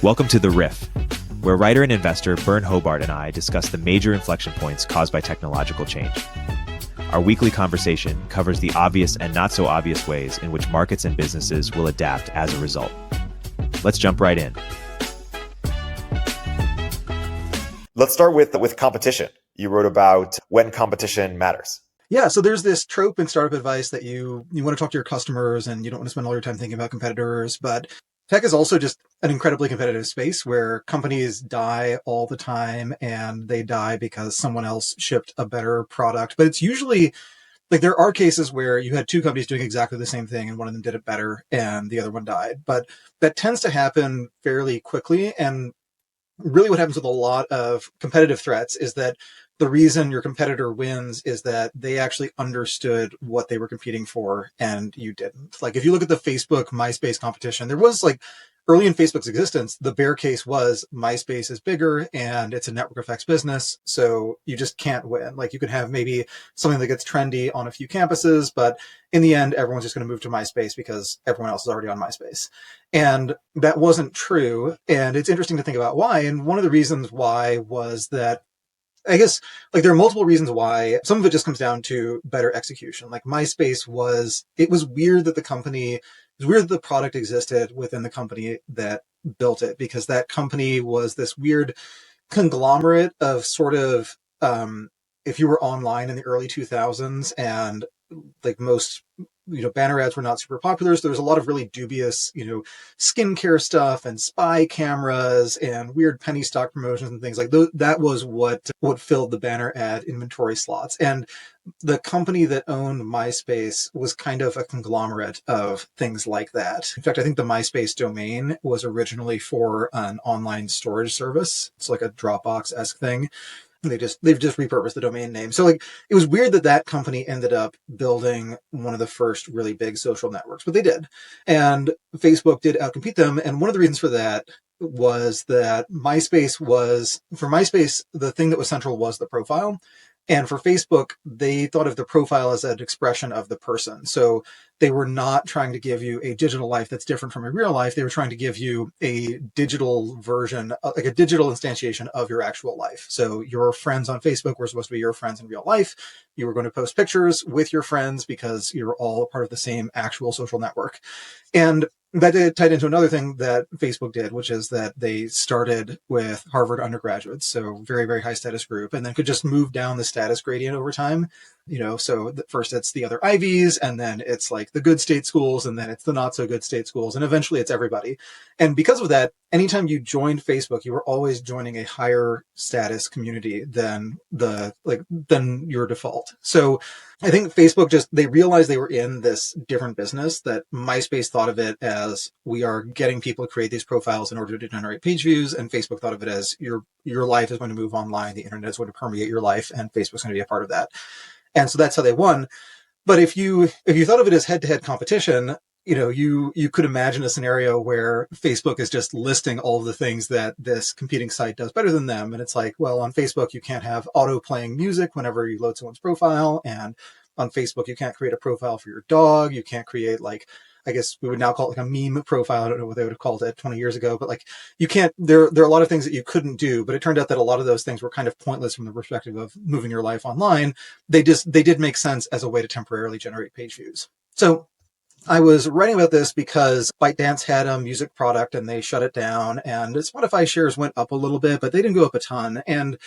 Welcome to The Riff, where writer and investor Byrne Hobart and I discuss the major inflection points caused by technological change. Our weekly conversation covers the obvious and not so obvious ways in which markets and businesses will adapt as a result. Let's jump right in. Let's start with competition. You wrote about when competition matters. Yeah, so there's this trope in startup advice that you want to talk to your customers and you don't want to spend all your time thinking about competitors, but tech is also just an incredibly competitive space where companies die all the time, and they die because someone else shipped a better product. But it's usually like there are cases where you had two companies doing exactly the same thing and one of them did it better and the other one died. But that tends to happen fairly quickly. And really what happens with a lot of competitive threats is that the reason your competitor wins is that they actually understood what they were competing for and you didn't. Like if you look at the Facebook MySpace competition, there was like early in Facebook's existence, the bear case was MySpace is bigger and it's a network effects business. So you just can't win. Like you can have maybe something that gets trendy on a few campuses, but in the end, everyone's just going to move to MySpace because everyone else is already on MySpace. And that wasn't true. And it's interesting to think about why. And one of the reasons why was that I guess like there are multiple reasons why. Some of it just comes down to better execution. Like MySpace it was weird that the product existed within the company that built it, because that company was this weird conglomerate of sort of, if you were online in the early 2000s and like most, banner ads were not super popular. So there was a lot of really dubious, skincare stuff and spy cameras and weird penny stock promotions and things like that was what filled the banner ad inventory slots. And the company that owned MySpace was kind of a conglomerate of things like that. In fact, I think the MySpace domain was originally for an online storage service. It's like a Dropbox-esque thing. They've just repurposed the domain name. So like, it was weird that company ended up building one of the first really big social networks, but they did. And Facebook did outcompete them. And one of the reasons for that was that for MySpace, the thing that was central was the profile. And for Facebook, they thought of the profile as an expression of the person. So they were not trying to give you a digital life that's different from a real life. They were trying to give you a digital version, like a digital instantiation of your actual life. So your friends on Facebook were supposed to be your friends in real life. You were going to post pictures with your friends because you're all a part of the same actual social network. And that tied into another thing that Facebook did, which is that they started with Harvard undergraduates, so very, very high status group, and then could just move down the status gradient over time. So first it's the other Ivies, and then it's like the good state schools, and then it's the not so good state schools, and eventually it's everybody. And because of that, anytime you joined Facebook, you were always joining a higher status community than your default. So I think Facebook they realized they were in this different business, that MySpace thought of it as we are getting people to create these profiles in order to generate page views. And Facebook thought of it as your life is going to move online. The internet is going to permeate your life and Facebook's going to be a part of that. And so that's how they won. But if you thought of it as head-to-head competition, you could imagine a scenario where Facebook is just listing all of the things that this competing site does better than them. And it's like, well, on Facebook, you can't have auto playing music whenever you load someone's profile. And on Facebook, you can't create a profile for your dog. You can't create I guess we would now call it like a meme profile. I don't know what they would have called it 20 years ago, but you can't, there are a lot of things that you couldn't do, but it turned out that a lot of those things were kind of pointless from the perspective of moving your life online. They did make sense as a way to temporarily generate page views. So I was writing about this because ByteDance had a music product and they shut it down, and Spotify shares went up a little bit, but they didn't go up a ton. And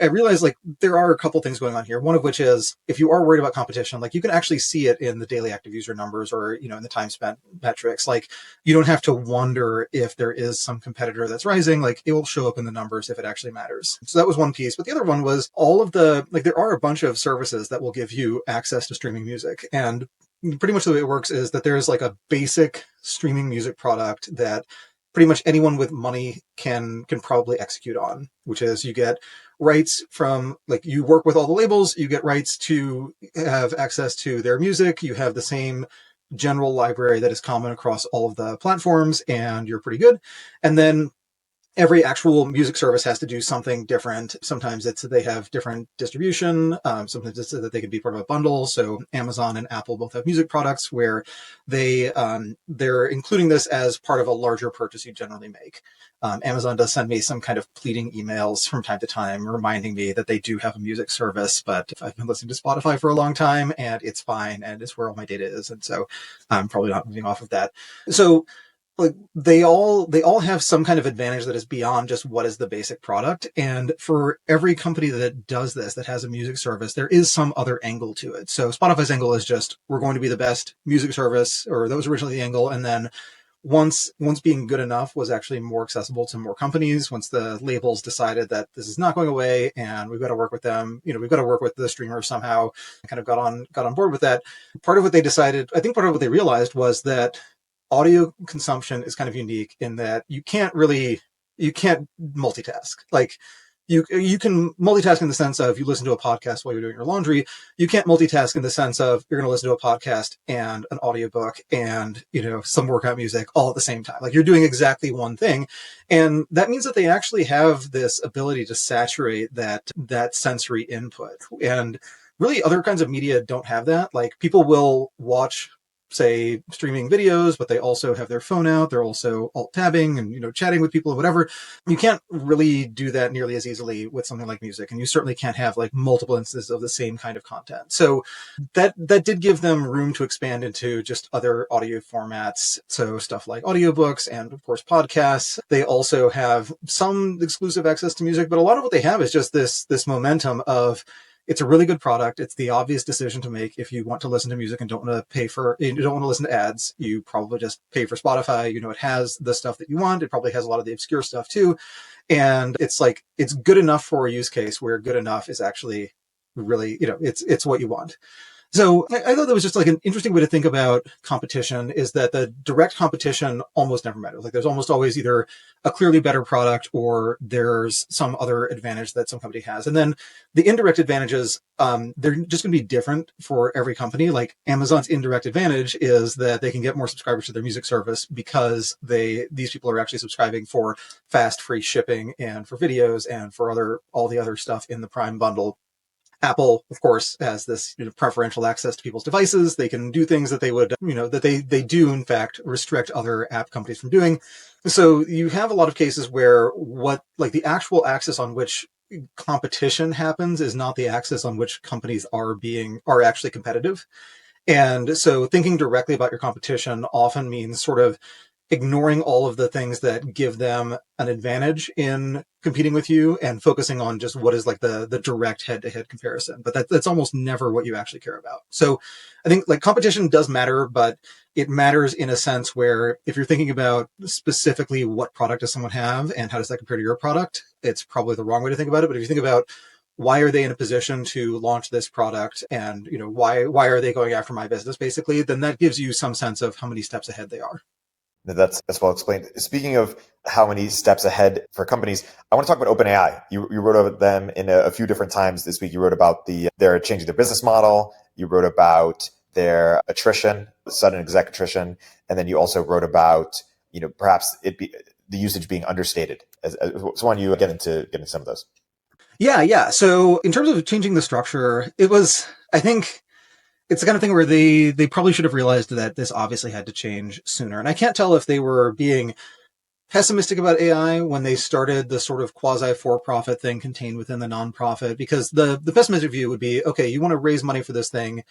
I realized there are a couple things going on here. One of which is, if you are worried about competition, you can actually see it in the daily active user numbers or, in the time spent metrics. You don't have to wonder if there is some competitor that's rising. It will show up in the numbers if it actually matters. So that was one piece. But the other one was all of there are a bunch of services that will give you access to streaming music. And pretty much the way it works is that there's a basic streaming music product that pretty much anyone with money can probably execute on, which is you get rights from, you work with all the labels, you get rights to have access to their music, you have the same general library that is common across all of the platforms, and you're pretty good. And then every actual music service has to do something different. Sometimes it's that they have different distribution. Sometimes it's that they can be part of a bundle. So Amazon and Apple both have music products where they're including this as part of a larger purchase you generally make. Amazon does send me some kind of pleading emails from time to time reminding me that they do have a music service, but I've been listening to Spotify for a long time and it's fine and it's where all my data is. And so I'm probably not moving off of that. So like they all have some kind of advantage that is beyond just what is the basic product. And for every company that does this, that has a music service, there is some other angle to it. So Spotify's angle is just, we're going to be the best music service, or that was originally the angle. And then once being good enough was actually more accessible to more companies, once the labels decided that this is not going away and we've got to work with them, we've got to work with the streamer somehow, kind of got on board with that. Part of what they decided, I think part of what they realized was that audio consumption is kind of unique in that you can't multitask. Like you can multitask in the sense of you listen to a podcast while you're doing your laundry. You can't multitask in the sense of you're going to listen to a podcast and an audiobook and, some workout music all at the same time. Like you're doing exactly one thing. And that means that they actually have this ability to saturate that sensory input. And really other kinds of media don't have that. Like people will watch, say, streaming videos, but they also have their phone out. They're also alt tabbing and, chatting with people and whatever. You can't really do that nearly as easily with something like music. And you certainly can't have like multiple instances of the same kind of content. So that did give them room to expand into just other audio formats. So stuff like audiobooks and of course podcasts. They also have some exclusive access to music, but a lot of what they have is just this momentum of, it's a really good product. It's the obvious decision to make if you want to listen to music and don't want to listen to ads. You probably just pay for Spotify. It has the stuff that you want. It probably has a lot of the obscure stuff too. And it's like, it's good enough for a use case where good enough is actually really, it's what you want. So I thought that was just like an interesting way to think about competition, is that the direct competition almost never matters. Like there's almost always either a clearly better product or there's some other advantage that some company has. And then the indirect advantages, they're just going to be different for every company. Like Amazon's indirect advantage is that they can get more subscribers to their music service because these people are actually subscribing for fast, free shipping and for videos and for all the other stuff in the Prime bundle. Apple, of course, has this preferential access to people's devices. They can do things that they would, that they do, in fact, restrict other app companies from doing. So you have a lot of cases where the actual axis on which competition happens is not the axis on which companies are actually competitive. And so thinking directly about your competition often means sort of ignoring all of the things that give them an advantage in competing with you and focusing on just what is like the direct head-to-head comparison. But that's almost never what you actually care about. So I think like competition does matter, but it matters in a sense where if you're thinking about specifically what product does someone have and how does that compare to your product, it's probably the wrong way to think about it. But if you think about why are they in a position to launch this product and, why are they going after my business, basically, then that gives you some sense of how many steps ahead they are. That's well explained. Speaking of how many steps ahead for companies, I want to talk about OpenAI. You wrote about them in a few different times this week. You wrote about they're changing their business model. You wrote about their attrition, sudden exec attrition, and then you also wrote about perhaps the usage being understated. So why don't you get into some of those? Yeah. So in terms of changing the structure, I think it's the kind of thing where they probably should have realized that this obviously had to change sooner. And I can't tell if they were being pessimistic about AI when they started the sort of quasi for-profit thing contained within the nonprofit, because the pessimistic view would be, okay, you want to raise money for this thing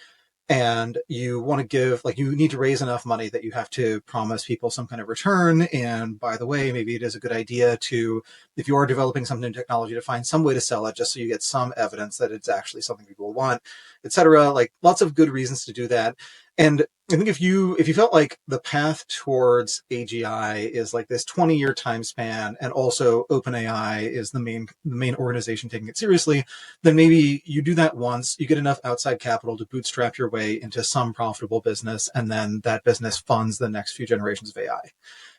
and you want to you need to raise enough money that you have to promise people some kind of return. And by the way, maybe it is a good idea to, if you are developing something in technology, to find some way to sell it just so you get some evidence that it's actually something people want, etc. Like lots of good reasons to do that. And I think if you felt like the path towards AGI is like this 20-year time span, and also OpenAI is the main organization taking it seriously, then maybe you do that once, you get enough outside capital to bootstrap your way into some profitable business, and then that business funds the next few generations of AI.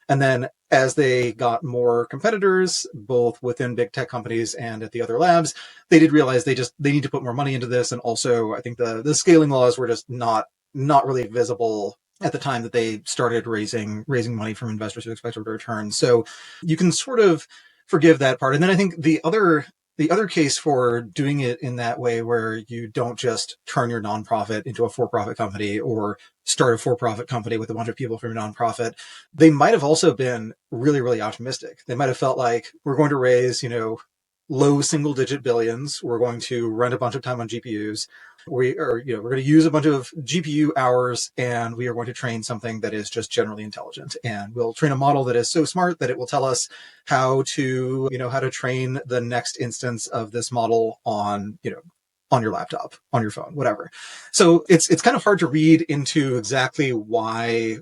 And then as they got more competitors, both within big tech companies and at the other labs, they did realize they need to put more money into this. And also I think the scaling laws were just not really visible at the time that they started raising money from investors who expected a return. So you can sort of forgive that part. And then I think the other case for doing it in that way, where you don't just turn your nonprofit into a for-profit company or start a for-profit company with a bunch of people from your nonprofit, they might have also been really, really optimistic. They might have felt like, we're going to raise, low single-digit billions. We're going to rent a bunch of time on GPUs. We're going to use a bunch of GPU hours, and we are going to train something that is just generally intelligent. And we'll train a model that is so smart that it will tell us how to train the next instance of this model on your laptop, on your phone, whatever. So it's kind of hard to read into exactly why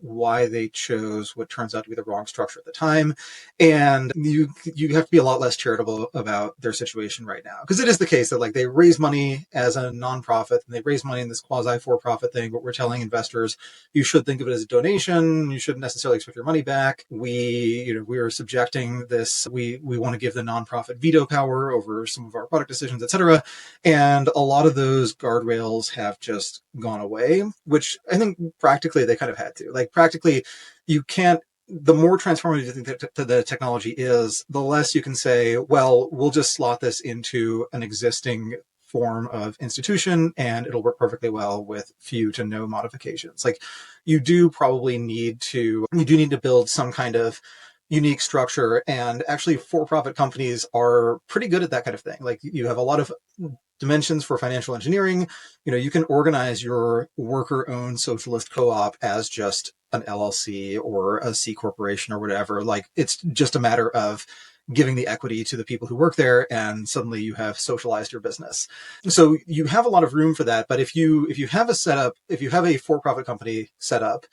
they chose what turns out to be the wrong structure at the time. And you have to be a lot less charitable about their situation right now, because it is the case that, like, they raise money as a nonprofit and they raise money in this quasi for-profit thing, but we're telling investors, you should think of it as a donation. You shouldn't necessarily expect your money back. We are subjecting this. We want to give the nonprofit veto power over some of our product decisions, etc. And a lot of those guardrails have just gone away, which I think practically they kind of had to. Like, practically, you can't, the more transformative the technology is, the less you can say, well, we'll just slot this into an existing form of institution and it'll work perfectly well with few to no modifications. Like, you do need to build some kind of unique structure, and actually for-profit companies are pretty good at that kind of thing. Like, you have a lot of dimensions for financial engineering. You can organize your worker-owned socialist co-op as just an LLC or a C corporation or whatever. Like, it's just a matter of giving the equity to the people who work there, and suddenly you have socialized your business. So you have a lot of room for that. But if you have a for-profit company set up,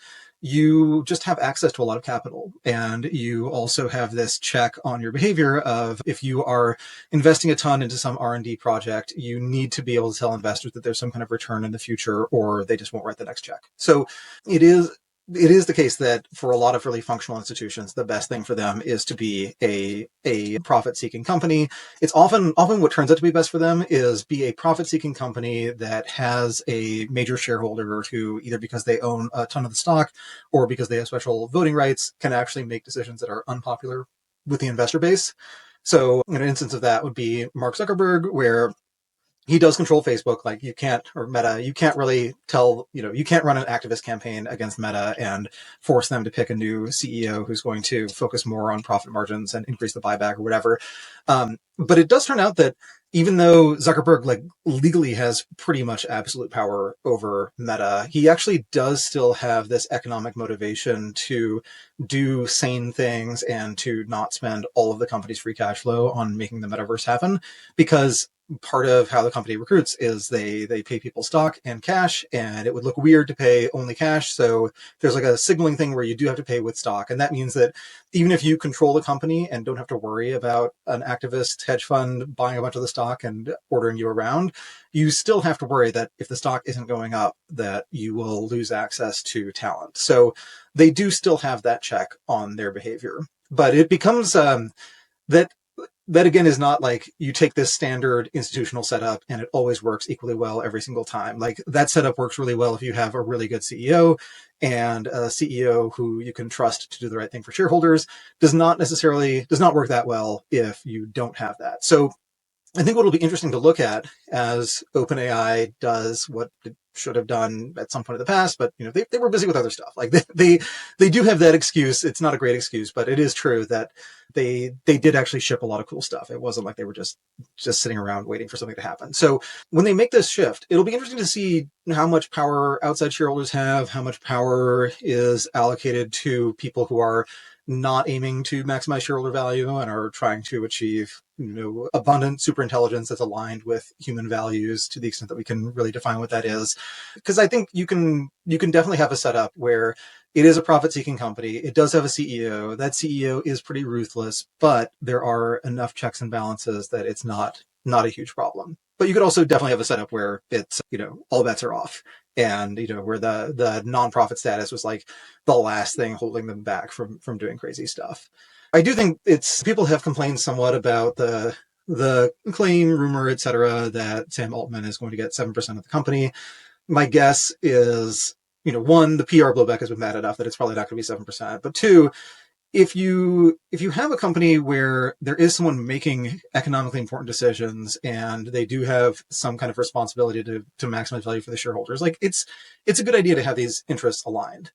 you just have access to a lot of capital. And you also have this check on your behavior of, if you are investing a ton into some R&D project, you need to be able to tell investors that there's some kind of return in the future, or they just won't write the next check. So it is the case that for a lot of really functional institutions, the best thing for them is to be a profit-seeking company. It's often what turns out to be best for them is be a profit-seeking company that has a major shareholder who, either because they own a ton of the stock or because they have special voting rights, can actually make decisions that are unpopular with the investor base. So an instance of that would be Mark Zuckerberg, where he does control Facebook. Like, you can't, or Meta, you can't really tell, you can't run an activist campaign against Meta and force them to pick a new CEO who's going to focus more on profit margins and increase the buyback or whatever. But it does turn out that even though Zuckerberg, like, legally has pretty much absolute power over Meta, he actually does still have this economic motivation to do sane things and to not spend all of the company's free cash flow on making the metaverse happen, because part of how the company recruits is they pay people stock and cash, and it would look weird to pay only cash. So there's like a signaling thing where you do have to pay with stock. And that means that even if you control the company and don't have to worry about an activist hedge fund buying a bunch of the stock and ordering you around, you still have to worry that if the stock isn't going up, that you will lose access to talent. So they do still have that check on their behavior. But it becomes that again is not like you take this standard institutional setup and it always works equally well every single time. Like, that setup works really well if you have a really good CEO, and a CEO who you can trust to do the right thing for shareholders. Does not work that well if you don't have that. So I think what will be interesting to look at as OpenAI does what it should have done at some point in the past, but they were busy with other stuff. Like, they do have that excuse. It's not a great excuse, but it is true that they did actually ship a lot of cool stuff. It wasn't like they were just sitting around waiting for something to happen. So when they make this shift, it'll be interesting to see how much power outside shareholders have, how much power is allocated to people who are not aiming to maximize shareholder value and are trying to achieve abundant superintelligence that's aligned with human values, to the extent that we can really define what that is. Because I think you can definitely have a setup where it is a profit-seeking company. It does have a CEO. That CEO is pretty ruthless, but there are enough checks and balances that it's not a huge problem. But you could also definitely have a setup where it's, all bets are off. And, where the nonprofit status was like the last thing holding them back from doing crazy stuff. I do think people have complained somewhat about the claim, rumor, etc., that Sam Altman is going to get 7% of the company. My guess is, one, the PR blowback has been bad enough that it's probably not going to be 7%. But two, if you have a company where there is someone making economically important decisions and they do have some kind of responsibility to maximize value for the shareholders, like it's a good idea to have these interests aligned.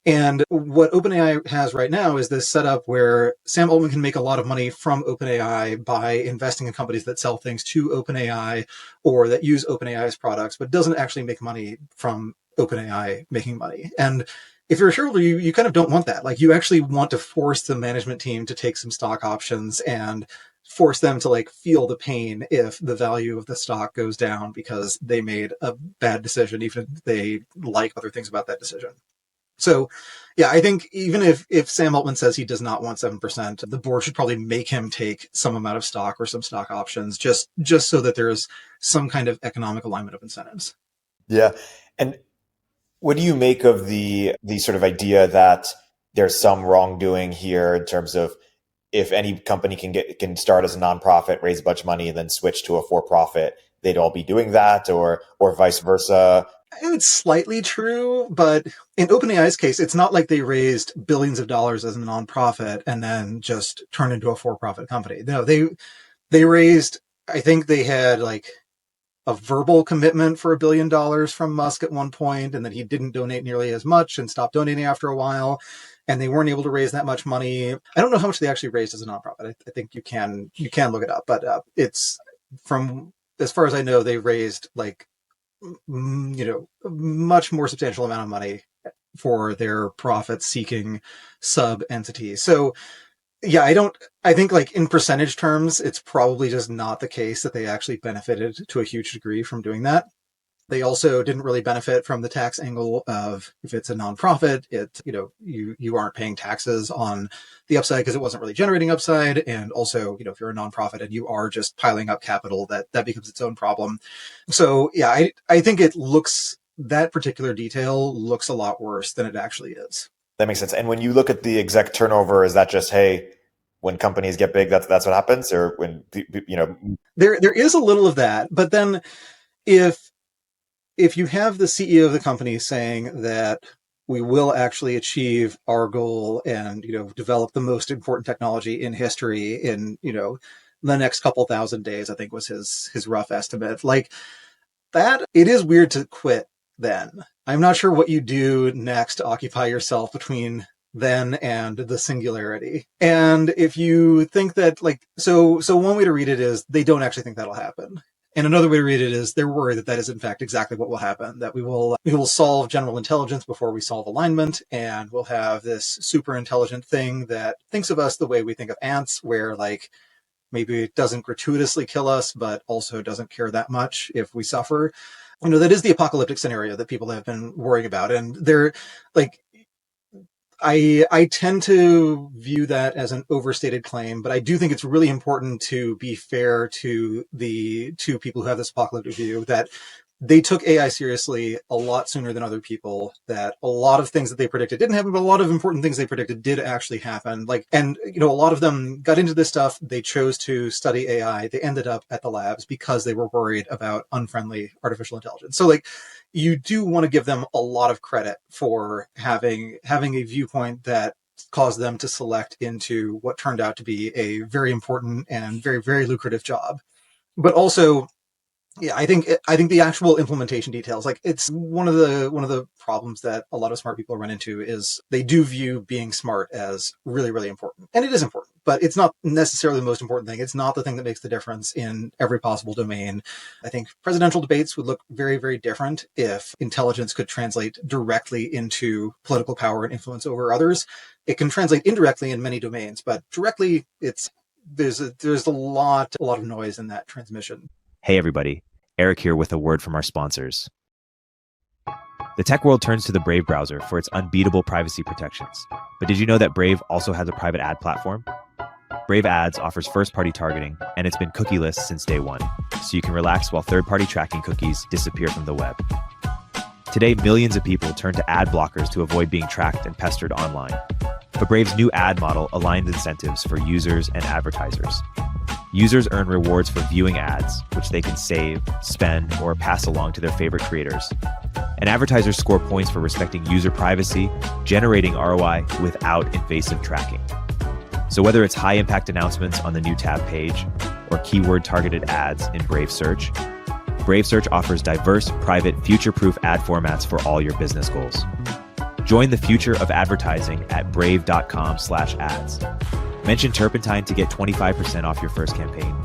And what OpenAI has right now is this setup where Sam Altman can make a lot of money from OpenAI by investing in companies that sell things to OpenAI or that use OpenAI's products, but doesn't actually make money from OpenAI making money. And if you're a shareholder, you kind of don't want that. Like, you actually want to force the management team to take some stock options and force them to like feel the pain if the value of the stock goes down because they made a bad decision, even if they like other things about that decision. So, yeah, I think even if Sam Altman says he does not want 7%, the board should probably make him take some amount of stock or some stock options just so that there's some kind of economic alignment of incentives. Yeah. And what do you make of the sort of idea that there's some wrongdoing here in terms of if any company can start as a nonprofit, raise a bunch of money, and then switch to a for-profit, they'd all be doing that, or vice versa? It's slightly true, but in OpenAI's case, it's not like they raised billions of dollars as a nonprofit and then just turned into a for-profit company. No, they raised, I think they had like a verbal commitment for $1 billion from Musk at one point, and then he didn't donate nearly as much and stopped donating after a while, and they weren't able to raise that much money. I don't know how much they actually raised as a nonprofit. I think you can look it up, but it's, from as far as I know, they raised like, a much more substantial amount of money for their profit-seeking sub-entity. So, yeah, I think like in percentage terms, it's probably just not the case that they actually benefited to a huge degree from doing that. They also didn't really benefit from the tax angle of, if it's a nonprofit, you aren't paying taxes on the upside because it wasn't really generating upside. And also, if you're a nonprofit and you are just piling up capital, that becomes its own problem. So yeah, I think that particular detail looks a lot worse than it actually is. That makes sense. And when you look at the exec turnover, is that just, hey, when companies get big, that's what happens? Or when, There is a little of that, but then if you have the CEO of the company saying that we will actually achieve our goal and, develop the most important technology in history in, the next couple thousand days, I think was his rough estimate. Like that, it is weird to quit then. I'm not sure what you do next to occupy yourself between then and the singularity. And if you think that so one way to read it is they don't actually think that'll happen. And another way to read it is they're worried that is in fact exactly what will happen, that we will solve general intelligence before we solve alignment, and we'll have this super intelligent thing that thinks of us the way we think of ants, where like maybe it doesn't gratuitously kill us, but also doesn't care that much if we suffer. That is the apocalyptic scenario that people have been worrying about. And they're like, I tend to view that as an overstated claim, but I do think it's really important to be fair to the two people who have this apocalyptic view, that they took AI seriously a lot sooner than other people, that a lot of things that they predicted didn't happen, but a lot of important things they predicted did actually happen. And a lot of them got into this stuff. They chose to study AI. They ended up at the labs because they were worried about unfriendly artificial intelligence. So you do want to give them a lot of credit for having a viewpoint that caused them to select into what turned out to be a very important and very, very lucrative job. But also, yeah, I think the actual implementation details, it's one of the problems that a lot of smart people run into is they do view being smart as really, really important. And it is important, but it's not necessarily the most important thing. It's not the thing that makes the difference in every possible domain. I think presidential debates would look very, very different if intelligence could translate directly into political power and influence over others. It can translate indirectly in many domains, but directly there's a lot of noise in that transmission. Hey everybody, Erik here with a word from our sponsors. The tech world turns to the Brave browser for its unbeatable privacy protections. But did you know that Brave also has a private ad platform? Brave Ads offers first-party targeting, and it's been cookieless since day one, so you can relax while third-party tracking cookies disappear from the web. Today, millions of people turn to ad blockers to avoid being tracked and pestered online. But Brave's new ad model aligns incentives for users and advertisers. Users earn rewards for viewing ads, which they can save, spend, or pass along to their favorite creators. And advertisers score points for respecting user privacy, generating ROI without invasive tracking. So whether it's high impact announcements on the new tab page or keyword targeted ads in Brave Search offers diverse, private, future-proof ad formats for all your business goals. Join the future of advertising at brave.com/ads. Mention Turpentine to get 25% off your first campaign.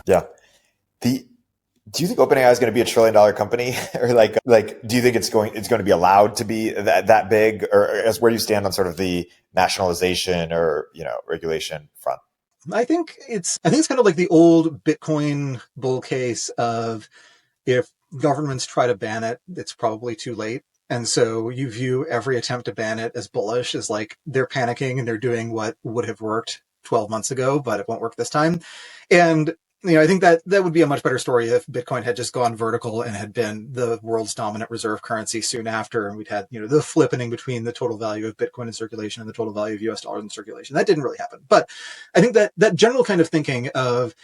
Yeah. Do you think OpenAI is going to be $1 trillion company, or like do you think it's going to be allowed to be that big, or as where do you stand on sort of the nationalization or regulation front? I think it's kind of like the old Bitcoin bull case of, if governments try to ban it, it's probably too late. And so you view every attempt to ban it as bullish, as like they're panicking and they're doing what would have worked 12 months ago, but it won't work this time. And I think that would be a much better story if Bitcoin had just gone vertical and had been the world's dominant reserve currency soon after, and we'd had the flippening between the total value of Bitcoin in circulation and the total value of US dollars in circulation. That didn't really happen. But I think that general kind of thinking of,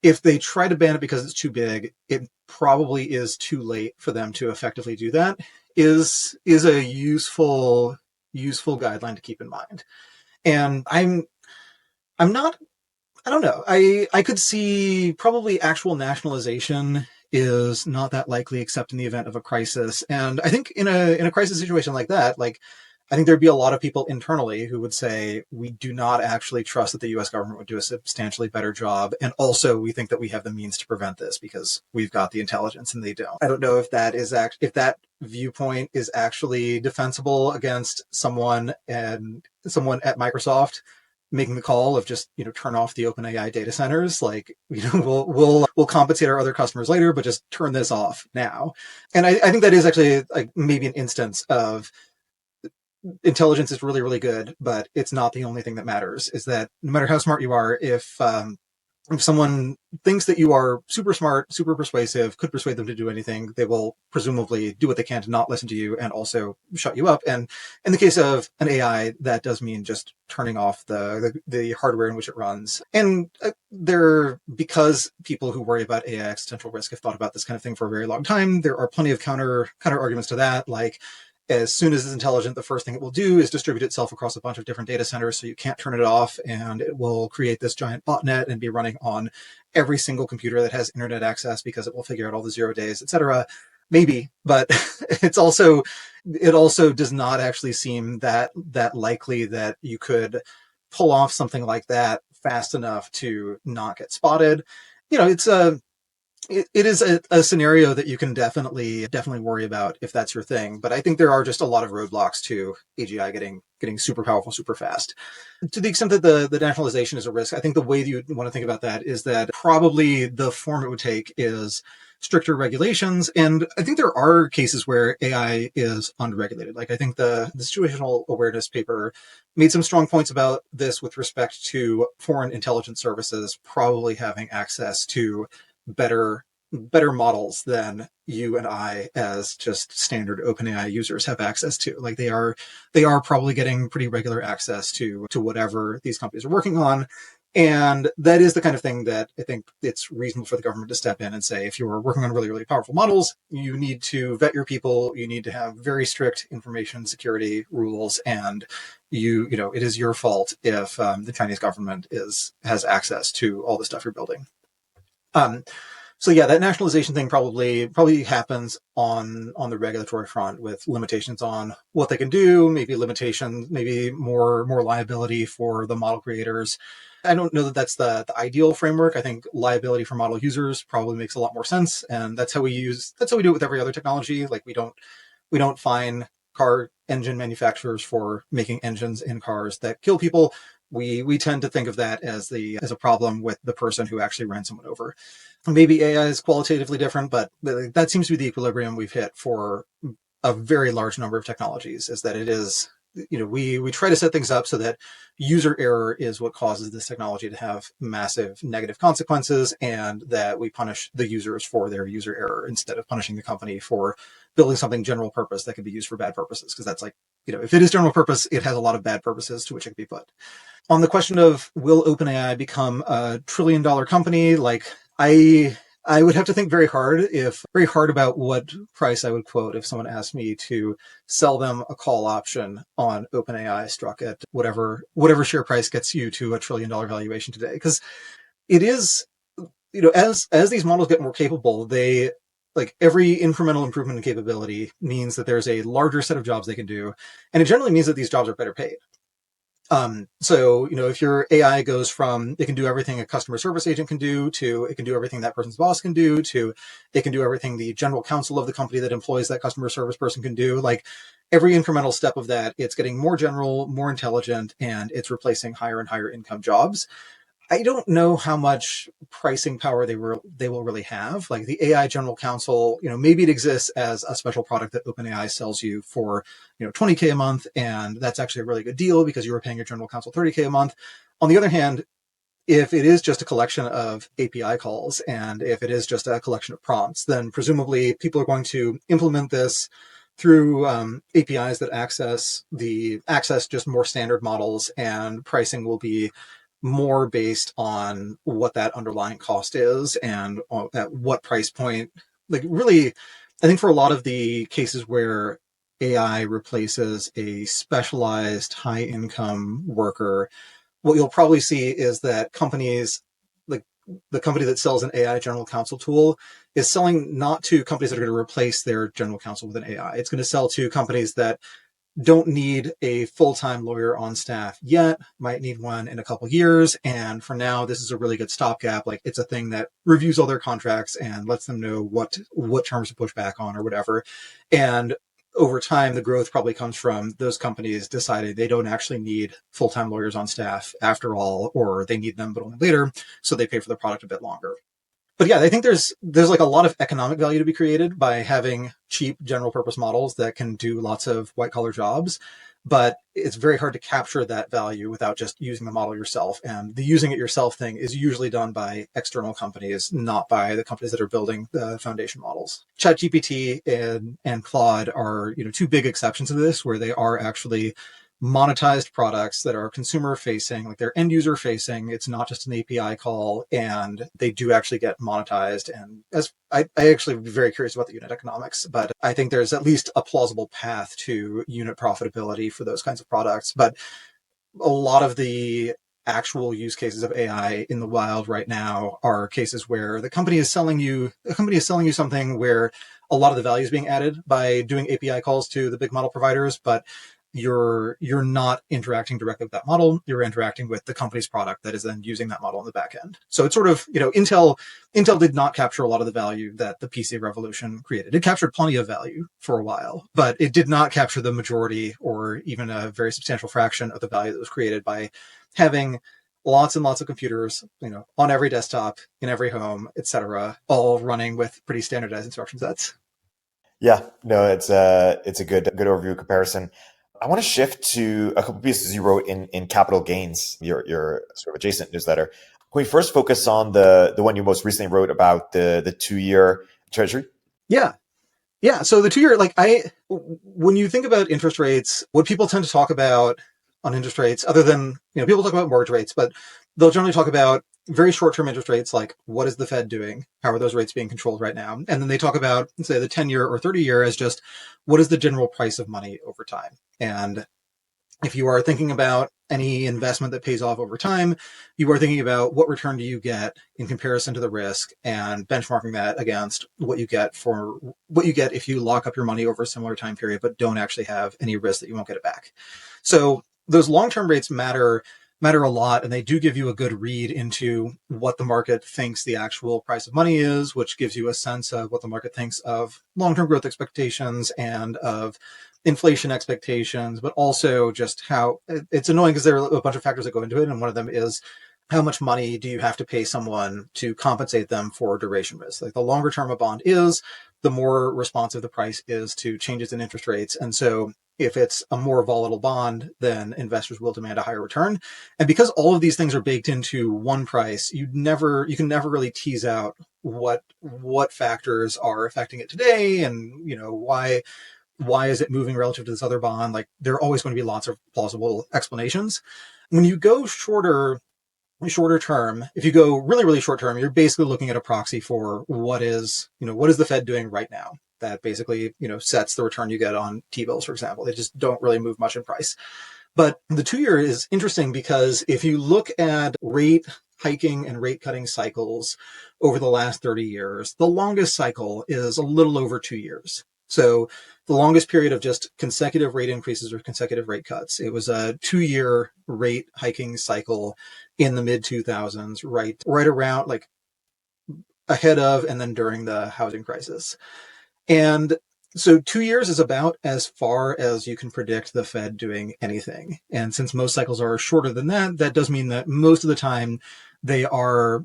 if they try to ban it because it's too big, it probably is too late for them to effectively do that, is a useful guideline to keep in mind. And I'm not, I don't know. I could see probably actual nationalization is not that likely, except in the event of a crisis. And I think in a crisis situation like that, I think there'd be a lot of people internally who would say, we do not actually trust that the US government would do a substantially better job. And also we think that we have the means to prevent this because we've got the intelligence and they don't. I don't know if that if that viewpoint is actually defensible against someone at Microsoft making the call of just, turn off the OpenAI data centers. We'll compensate our other customers later, but just turn this off now. And I think that is actually maybe an instance of, intelligence is really, really good, but it's not the only thing that matters. Is that no matter how smart you are, if someone thinks that you are super smart, super persuasive, could persuade them to do anything, they will presumably do what they can to not listen to you and also shut you up. And in the case of an AI, that does mean just turning off the hardware in which it runs. And because people who worry about AI existential risk have thought about this kind of thing for a very long time, there are plenty of counter arguments to that, like, as soon as it's intelligent, the first thing it will do is distribute itself across a bunch of different data centers, so you can't turn it off, and it will create this giant botnet and be running on every single computer that has internet access because it will figure out all the 0 days, etc. Maybe, but it also does not actually seem that likely that you could pull off something like that fast enough to not get spotted. It is a scenario that you can definitely worry about if that's your thing. But I think there are just a lot of roadblocks to AGI getting super powerful, super fast. To the extent that the nationalization is a risk, I think the way that you want to think about that is that probably the form it would take is stricter regulations. And I think there are cases where AI is unregulated. I think the situational awareness paper made some strong points about this with respect to foreign intelligence services probably having access to better models than you and I, as just standard OpenAI users, have access to. They are probably getting pretty regular access to whatever these companies are working on. And that is the kind of thing that I think it's reasonable for the government to step in and say, if you're working on really, really powerful models, you need to vet your people, you need to have very strict information security rules, and it is your fault if the Chinese government has access to all the stuff you're building. So yeah, that nationalization thing probably happens on the regulatory front, with limitations on what they can do, maybe more liability for the model creators. I don't know that that's the ideal framework. I think liability for model users probably makes a lot more sense, and that's how we do it with every other technology. We don't fine car engine manufacturers for making engines in cars that kill people. We tend to think of that as a problem with the person who actually ran someone over. Maybe AI is qualitatively different, but that seems to be the equilibrium we've hit for a very large number of technologies, is that it is, we try to set things up so that user error is what causes this technology to have massive negative consequences, and that we punish the users for their user error instead of punishing the company for building something general purpose that can be used for bad purposes. Because that's if it is general purpose, it has a lot of bad purposes to which it can be put. On the question of, will OpenAI become $1 trillion company? I I would have to think very hard about what price I would quote if someone asked me to sell them a call option on OpenAI struck at whatever share price gets you to $1 trillion valuation today. Because it is, as these models get more capable, they like every incremental improvement in capability means that there's a larger set of jobs they can do, and it generally means that these jobs are better paid. So, if your AI goes from it can do everything a customer service agent can do to it can do everything that person's boss can do to it can do everything the general counsel of the company that employs that customer service person can do, like every incremental step of that, it's getting more general, more intelligent, and it's replacing higher and higher income jobs. I don't know how much pricing power they will really have. Like the AI general counsel, maybe it exists as a special product that OpenAI sells you for, $20K a month. And that's actually a really good deal because you were paying your general counsel $30K a month. On the other hand, if it is just a collection of API calls and if it is just a collection of prompts, then presumably people are going to implement this through APIs that access just more standard models, and pricing will be more based on what that underlying cost is and at what price point. Like really, I think for a lot of the cases where AI replaces a specialized high income worker, what you'll probably see is that companies like the company that sells an AI general counsel tool is selling not to companies that are going to replace their general counsel with an AI. It's going to sell to companies that don't need a full-time lawyer on staff yet, might need one in a couple of years. And for now, this is a really good stopgap. Like it's a thing that reviews all their contracts and lets them know what terms to push back on or whatever. And over time, the growth probably comes from those companies deciding they don't actually need full-time lawyers on staff after all, or they need them, but only later. So they pay for the product a bit longer. But yeah, I think there's like a lot of economic value to be created by having cheap general purpose models that can do lots of white collar jobs. But it's very hard to capture that value without just using the model yourself. And the using it yourself thing is usually done by external companies, not by the companies that are building the foundation models. ChatGPT and Claude are, two big exceptions to this, where they are actually monetized products that are consumer facing, like they're end user facing. It's not just an API call, and they do actually get monetized. And as I actually would be very curious about the unit economics, but I think there's at least a plausible path to unit profitability for those kinds of products. But a lot of the actual use cases of AI in the wild right now are cases where the company is selling you something where a lot of the value is being added by doing API calls to the big model providers, but you're not interacting directly with that model. You're interacting with the company's product that is then using that model in the back end. So it's sort of, Intel did not capture a lot of the value that the PC revolution created. It captured plenty of value for a while, but it did not capture the majority or even a very substantial fraction of the value that was created by having lots and lots of computers, on every desktop, in every home, etc., all running with pretty standardized instruction sets. Yeah, no, it's a good overview comparison. I want to shift to a couple pieces you wrote in Capital Gains, your sort of adjacent newsletter. Can we first focus on the one you most recently wrote about the 2-year treasury? Yeah. So the 2-year, when you think about interest rates, what people tend to talk about on interest rates, other than, people talk about mortgage rates, but they'll generally talk about very short-term interest rates, like what is the Fed doing? How are those rates being controlled right now? And then they talk about, say, the 10-year or 30-year as just what is the general price of money over time? And if you are thinking about any investment that pays off over time, you are thinking about what return do you get in comparison to the risk and benchmarking that against what you get if you lock up your money over a similar time period, but don't actually have any risk that you won't get it back. So those long-term rates matter a lot, and they do give you a good read into what the market thinks the actual price of money is, which gives you a sense of what the market thinks of long-term growth expectations and of inflation expectations, but also just how it's annoying because there are a bunch of factors that go into it. And one of them is how much money do you have to pay someone to compensate them for duration risk? Like the longer term a bond is, the more responsive the price is to changes in interest rates. And so if it's a more volatile bond, then investors will demand a higher return. And because all of these things are baked into one price, you can never really tease out what factors are affecting it today and, why is it moving relative to this other bond? Like there are always going to be lots of plausible explanations. When you go shorter, shorter term, if you go really, really short term, you're basically looking at a proxy for what is the Fed doing right now. That basically, sets the return you get on T-bills, for example. They just don't really move much in price. But the 2-year is interesting because if you look at rate hiking and rate cutting cycles over the last 30 years, the longest cycle is a little over 2 years. So the longest period of just consecutive rate increases or consecutive rate cuts, it was a 2-year rate hiking cycle in the mid 2000s, right around like ahead of and then during the housing crisis. And so 2 years is about as far as you can predict the Fed doing anything. And since most cycles are shorter than that, that does mean that most of the time they are,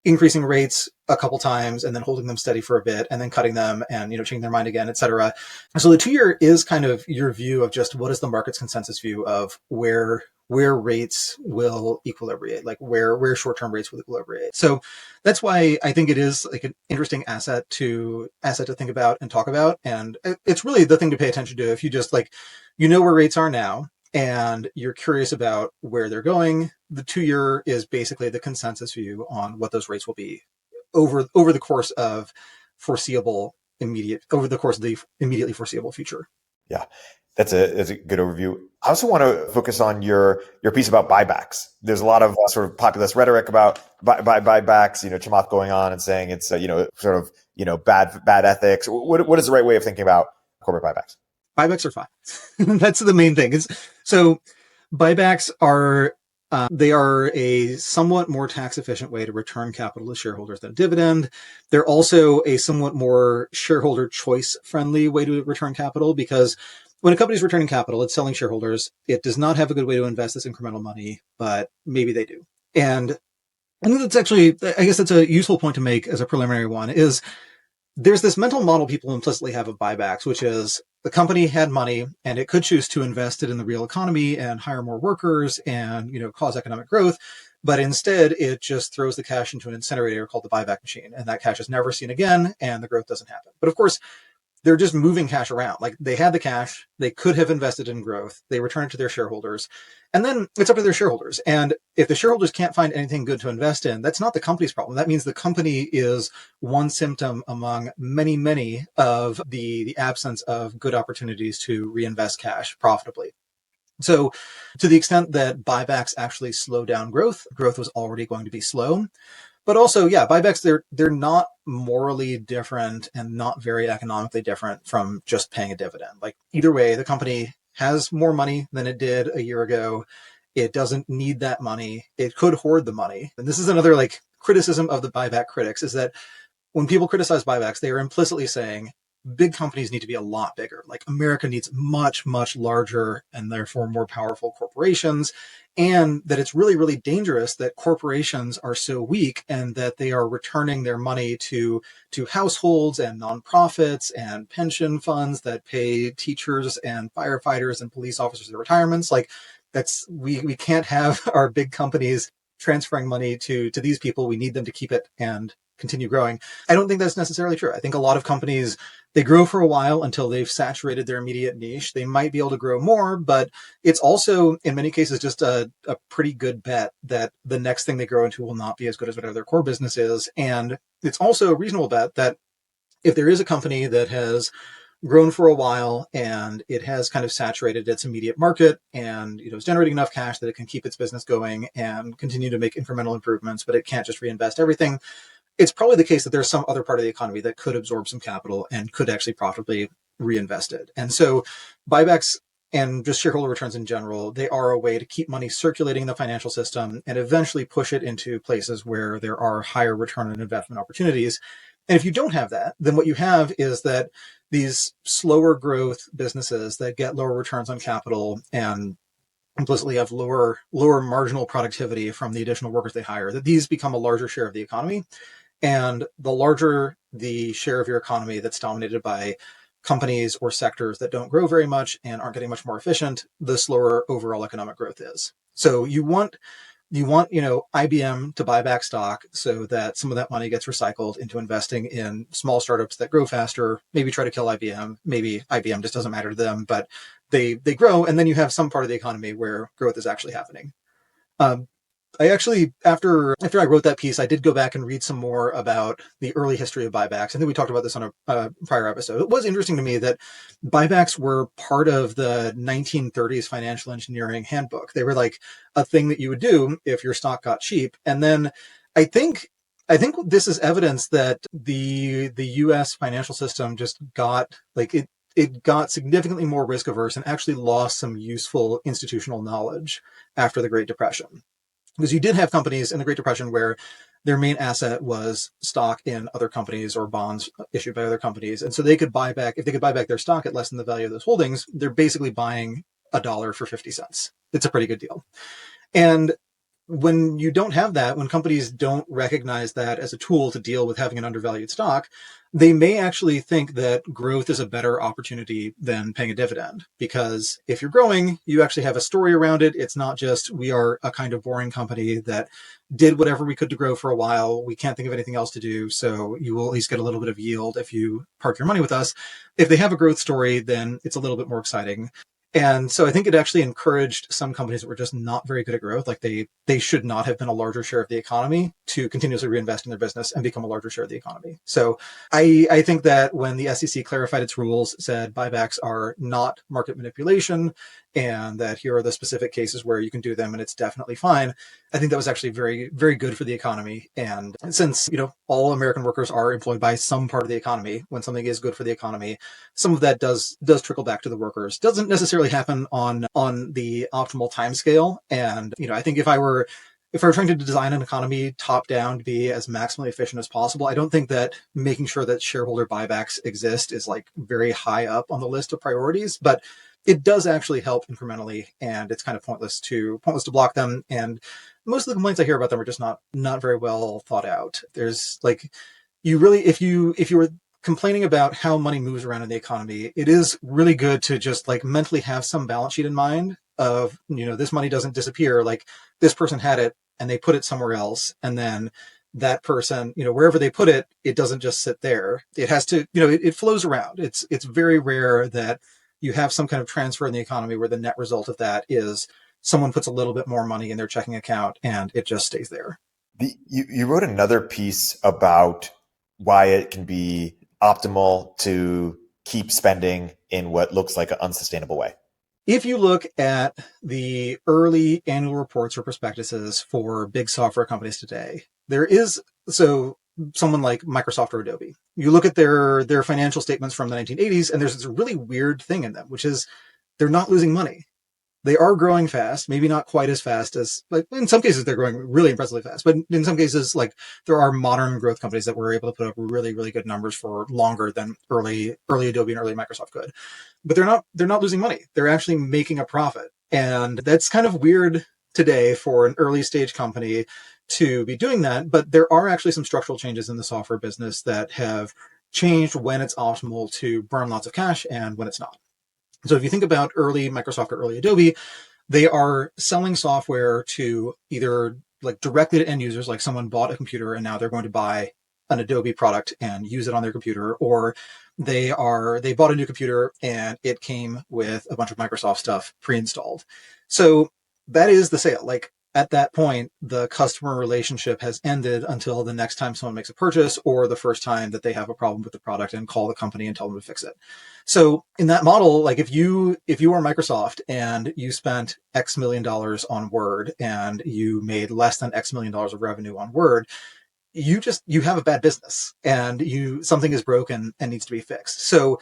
increasing rates a couple times and then holding them steady for a bit and then cutting them and, changing their mind again, et cetera. So the 2-year is kind of your view of just what is the market's consensus view of where rates will equilibrate, like where short-term rates will equilibrate. So that's why I think it is like an interesting asset to think about and talk about. And it's really the thing to pay attention to if you just where rates are now and you're curious about where they're going. The 2-year is basically the consensus view on what those rates will be over the course of the immediately foreseeable future. Yeah, that's a good overview. I also want to focus on your piece about buybacks. There's a lot of sort of populist rhetoric about buybacks. Chamath going on and saying it's sort of bad ethics. What is the right way of thinking about corporate buybacks? Buybacks are fine. That's the main thing. So buybacks are they are a somewhat more tax efficient way to return capital to shareholders than a dividend. They're also a somewhat more shareholder choice friendly way to return capital because when a company is returning capital, it's selling shareholders. It does not have a good way to invest this incremental money, but maybe they do. And I think that's actually, I guess that's a useful point to make as a preliminary one is there's this mental model people implicitly have of buybacks, which is the company had money and it could choose to invest it in the real economy and hire more workers and, cause economic growth. But instead, it just throws the cash into an incinerator called the buyback machine. And that cash is never seen again and the growth doesn't happen. But of course, they're just moving cash around. Like they had the cash, they could have invested in growth, they return it to their shareholders, and then it's up to their shareholders. And if the shareholders can't find anything good to invest in, that's not the company's problem. That means the company is one symptom among many, many of the absence of good opportunities to reinvest cash profitably. So to the extent that buybacks actually slow down growth was already going to be slow. But also, yeah, buybacks, they're not morally different and not very economically different from just paying a dividend. Like either way, the company has more money than it did a year ago. It doesn't need that money. It could hoard the money. And this is another criticism of the buyback critics is that when people criticize buybacks, they are implicitly saying big companies need to be a lot bigger. Like America needs much, much larger and therefore more powerful corporations. And that it's really, really dangerous that corporations are so weak and that they are returning their money to households and nonprofits and pension funds that pay teachers and firefighters and police officers their retirements. We can't have our big companies transferring money to these people. We need them to keep it and continue growing. I don't think that's necessarily true. I think a lot of companies, they grow for a while until they've saturated their immediate niche. They might be able to grow more, but it's also, in many cases, just a pretty good bet that the next thing they grow into will not be as good as whatever their core business is. And it's also a reasonable bet that if there is a company that has grown for a while and it has kind of saturated its immediate market and is generating enough cash that it can keep its business going and continue to make incremental improvements, but it can't just reinvest everything, it's probably the case that there's some other part of the economy that could absorb some capital and could actually profitably reinvest it. And so buybacks and just shareholder returns in general, they are a way to keep money circulating in the financial system and eventually push it into places where there are higher return on investment opportunities. And if you don't have that, then what you have is that these slower growth businesses that get lower returns on capital and implicitly have lower marginal productivity from the additional workers they hire, that these become a larger share of the economy. And the larger the share of your economy that's dominated by companies or sectors that don't grow very much and aren't getting much more efficient, the slower overall economic growth is. So you want IBM to buy back stock so that some of that money gets recycled into investing in small startups that grow faster, maybe try to kill IBM. Maybe IBM just doesn't matter to them, but they grow. And then you have some part of the economy where growth is actually happening. I actually, after I wrote that piece, I did go back and read some more about the early history of buybacks. I think we talked about this on a prior episode. It was interesting to me that buybacks were part of the 1930s financial engineering handbook. They were like a thing that you would do if your stock got cheap. And then I think this is evidence that the U.S. financial system just got like it got significantly more risk averse and actually lost some useful institutional knowledge after the Great Depression. Because you did have companies in the Great Depression where their main asset was stock in other companies or bonds issued by other companies. And so they could buy back, if they could buy back their stock at less than the value of those holdings, they're basically buying $1 for 50 cents. It's a pretty good deal. And when you don't have that, when companies don't recognize that as a tool to deal with having an undervalued stock, they may actually think that growth is a better opportunity than paying a dividend. Because if you're growing, you actually have a story around it. It's not just, we are a kind of boring company that did whatever we could to grow for a while. We can't think of anything else to do. So you will at least get a little bit of yield if you park your money with us. If they have a growth story, then it's a little bit more exciting. And so I think it actually encouraged some companies that were just not very good at growth, like they should not have been a larger share of the economy, to continuously reinvest in their business and become a larger share of the economy. So I think that when the SEC clarified its rules, said buybacks are not market manipulation, and that here are the specific cases where you can do them and it's definitely fine, I think that was actually very, very good for the economy. And since, all American workers are employed by some part of the economy, when something is good for the economy, some of that does trickle back to the workers. Doesn't necessarily happen on the optimal time scale. And, I think if I were trying to design an economy top down to be as maximally efficient as possible, I don't think that making sure that shareholder buybacks exist is like very high up on the list of priorities, but it does actually help incrementally, and it's kind of pointless to block them. And most of the complaints I hear about them are just not very well thought out. There's like, you really, if you were complaining about how money moves around in the economy, it is really good to just like mentally have some balance sheet in mind of, this money doesn't disappear. Like, this person had it and they put it somewhere else, and then that person, wherever they put it, it doesn't just sit there. It has to, it flows around. It's very rare that you have some kind of transfer in the economy where the net result of that is someone puts a little bit more money in their checking account and it just stays there. You wrote another piece about why it can be optimal to keep spending in what looks like an unsustainable way. If you look at the early annual reports or prospectuses for big software companies today, there is, so someone like Microsoft or Adobe, you look at their financial statements from the 1980s, and there's this really weird thing in them, which is they're not losing money. They are growing fast, maybe not quite as fast as, like, in some cases they're growing really impressively fast, but in some cases, like, there are modern growth companies that were able to put up really, really good numbers for longer than early Adobe and early Microsoft could. But they're not losing money. They're actually making a profit. And that's kind of weird today for an early stage company to be doing that. But there are actually some structural changes in the software business that have changed when it's optimal to burn lots of cash and when it's not. So if you think about early Microsoft or early Adobe, they are selling software to either like directly to end users, like someone bought a computer and now they're going to buy an Adobe product and use it on their computer, or they bought a new computer and it came with a bunch of Microsoft stuff pre-installed. So that is the sale. Like, at that point, the customer relationship has ended until the next time someone makes a purchase or the first time that they have a problem with the product and call the company and tell them to fix it. So in that model, like if you are Microsoft and you spent X million dollars on Word and you made less than X million dollars of revenue on Word, you have a bad business and something is broken and needs to be fixed. So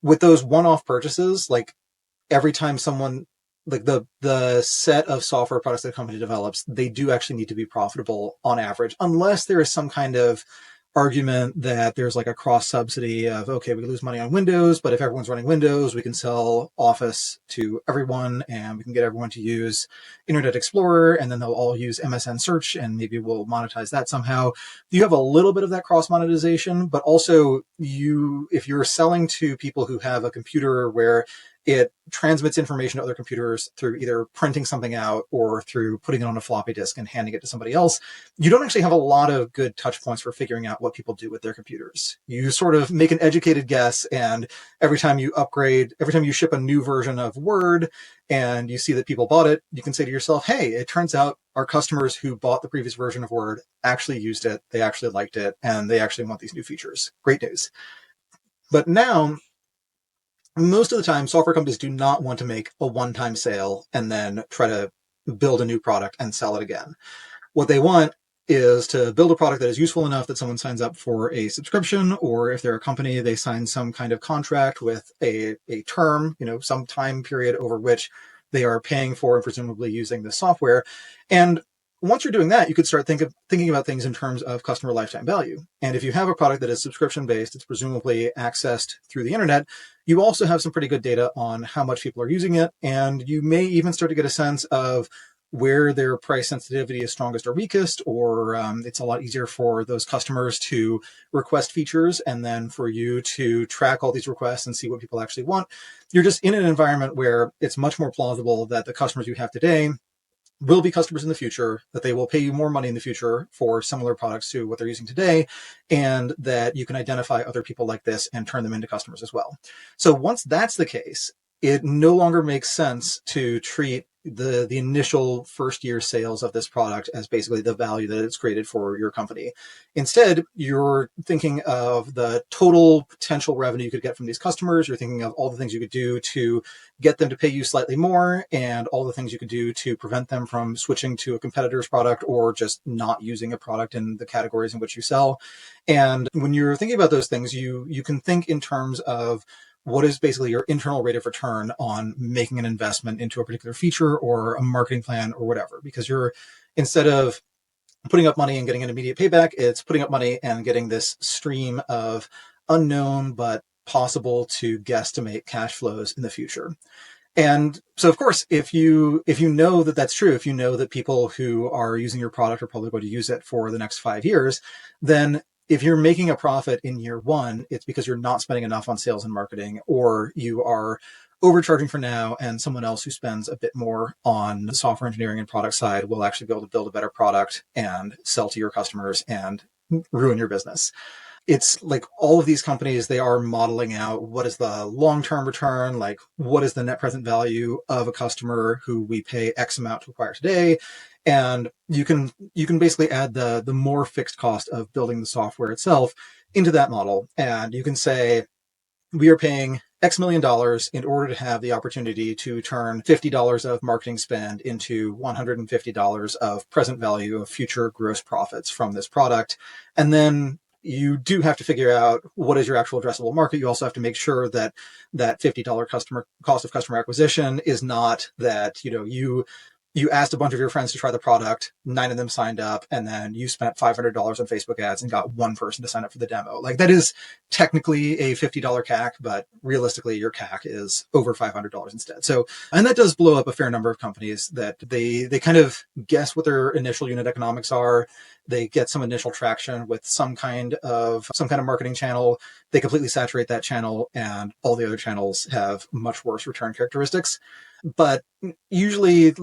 with those one-off purchases, like every time someone, like the set of software products that a company develops, they do actually need to be profitable on average, unless there is some kind of argument that there's like a cross subsidy of, okay, we lose money on Windows, but if everyone's running Windows, we can sell Office to everyone and we can get everyone to use Internet Explorer and then they'll all use MSN search and maybe we'll monetize that somehow. You have a little bit of that cross monetization, but also if you're selling to people who have a computer where it transmits information to other computers through either printing something out or through putting it on a floppy disk and handing it to somebody else. You don't actually have a lot of good touch points for figuring out what people do with their computers. You sort of make an educated guess, and every time you ship a new version of Word and you see that people bought it, you can say to yourself, hey, it turns out our customers who bought the previous version of Word actually used it, they actually liked it, and they actually want these new features. Great news. But now, most of the time, software companies do not want to make a one-time sale and then try to build a new product and sell it again. What they want is to build a product that is useful enough that someone signs up for a subscription, or if they're a company, they sign some kind of contract with a term, some time period over which they are paying for and presumably using the software. And once you're doing that, you could start thinking about things in terms of customer lifetime value. And if you have a product that is subscription-based, it's presumably accessed through the internet, you also have some pretty good data on how much people are using it. And you may even start to get a sense of where their price sensitivity is strongest or weakest, or it's a lot easier for those customers to request features and then for you to track all these requests and see what people actually want. You're just in an environment where it's much more plausible that the customers you have today will be customers in the future, that they will pay you more money in the future for similar products to what they're using today, and that you can identify other people like this and turn them into customers as well. So once that's the case, it no longer makes sense to treat the initial first year sales of this product as basically the value that it's created for your company. Instead, you're thinking of the total potential revenue you could get from these customers. You're thinking of all the things you could do to get them to pay you slightly more, and all the things you could do to prevent them from switching to a competitor's product or just not using a product in the categories in which you sell. And when you're thinking about those things, you can think in terms of what is basically your internal rate of return on making an investment into a particular feature or a marketing plan or whatever, because instead of putting up money and getting an immediate payback, it's putting up money and getting this stream of unknown but possible to guesstimate cash flows in the future. And so, of course, if you know that that's true, if you know that people who are using your product are probably going to use it for the next 5 years, then if you're making a profit in year one, it's because you're not spending enough on sales and marketing, or you are overcharging for now, and someone else who spends a bit more on the software engineering and product side will actually be able to build a better product and sell to your customers and ruin your business. It's like all of these companies, they are modeling out what is the long-term return, like what is the net present value of a customer who we pay X amount to acquire today. And you can basically add the more fixed cost of building the software itself into that model. And you can say, we are paying X million dollars in order to have the opportunity to turn $50 of marketing spend into $150 of present value of future gross profits from this product. And then you do have to figure out what is your actual addressable market. You also have to make sure that that $50 cost of customer acquisition is not that, you asked a bunch of your friends to try the product, 9 of them signed up, and then you spent $500 on Facebook ads and got one person to sign up for the demo. Like, that is technically a $50 CAC, but realistically your CAC is over $500 instead. So, and that does blow up a fair number of companies that they kind of guess what their initial unit economics are. They get some initial traction with some kind of marketing channel. They completely saturate that channel, and all the other channels have much worse return characteristics. But usually